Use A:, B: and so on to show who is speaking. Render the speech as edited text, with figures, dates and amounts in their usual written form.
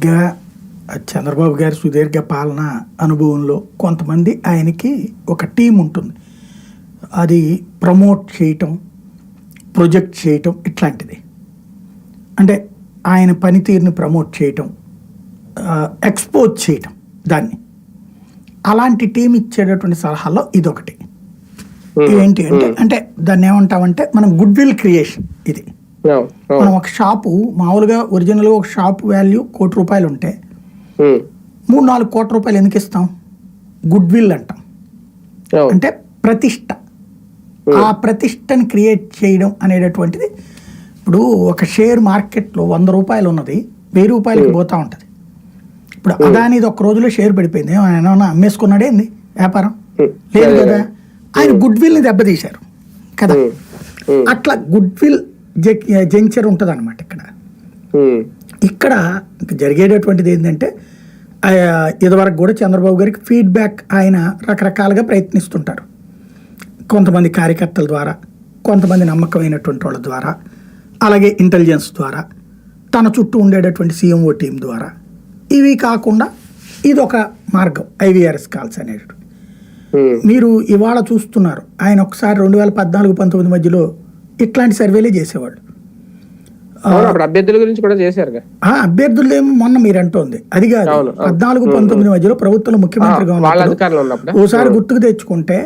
A: బేసిక్గా చంద్రబాబు గారి సుదీర్ఘ పాలన అనుభవంలో కొంతమంది ఆయనకి ఒక టీం ఉంటుంది. అది ప్రమోట్ చేయటం, ప్రొజెక్ట్ చేయటం ఇట్లాంటిది. అంటే ఆయన పనితీరుని ప్రమోట్ చేయటం, ఎక్స్పోజ్ చేయటం దాన్ని. అలాంటి టీం ఇచ్చేటటువంటి సలహాల్లో ఇదొకటి. ఏంటి అంటే అంటే దాన్ని ఏమంటామంటే మనం గుడ్ విల్ క్రియేషన్. ఇది మనం ఒక షాపు మామూలుగా ఒరిజినల్గా ఒక షాప్ వాల్యూ ₹1,00,00,000 ఉంటే 3-4 కోట్ల రూపాయలు ఎందుకు ఇస్తాం? గుడ్ విల్ అంటాం. అంటే ప్రతిష్ట. ఆ ప్రతిష్టని క్రియేట్ చేయడం అనేటటువంటిది. ఇప్పుడు ఒక షేర్ మార్కెట్లో ₹100 ఉన్నది ₹1000 పోతా ఉంటుంది. ఇప్పుడు అదానిది ఒక రోజులో షేర్ పడిపోయింది, ఆయన ఏమన్నా అమ్మేసుకున్నాడే ఏంది వ్యాపారం? లేదు కదా. ఆయన గుడ్ విల్ని దెబ్బతీశారు కదా. అట్లా గుడ్ విల్ జంక్చర్ ఉంటుంది అనమాట. ఇక్కడ జరిగేటటువంటిది ఏంటంటే ఇదివరకు కూడా చంద్రబాబు గారికి ఫీడ్బ్యాక్ ఆయన రకరకాలుగా ప్రయత్నిస్తుంటారు. కొంతమంది కార్యకర్తల ద్వారా, కొంతమంది నమ్మకమైనటువంటి వాళ్ళ ద్వారా, అలాగే ఇంటెలిజెన్స్ ద్వారా, తన చుట్టూ ఉండేటటువంటి సీఎంఓ టీం ద్వారా. ఇవి కాకుండా ఇదొక మార్గం IVRS కాల్స్ అనేటటువంటి. మీరు ఇవాళ చూస్తున్నారు, ఆయన ఒకసారి 2014-19 మధ్యలో ఇట్లాంటి సర్వేలే చేసేవాళ్ళు.
B: అభ్యర్థుల గురించి కూడా చేశారు.
A: అభ్యర్థులు ఏమో మొన్న మీరు అంటోంది అది కాదు. 14-19 మధ్యలో ప్రభుత్వంలో ముఖ్యమంత్రిగా ఉన్నప్పుడు ఓసారి గుర్తుకు తెచ్చుకుంటే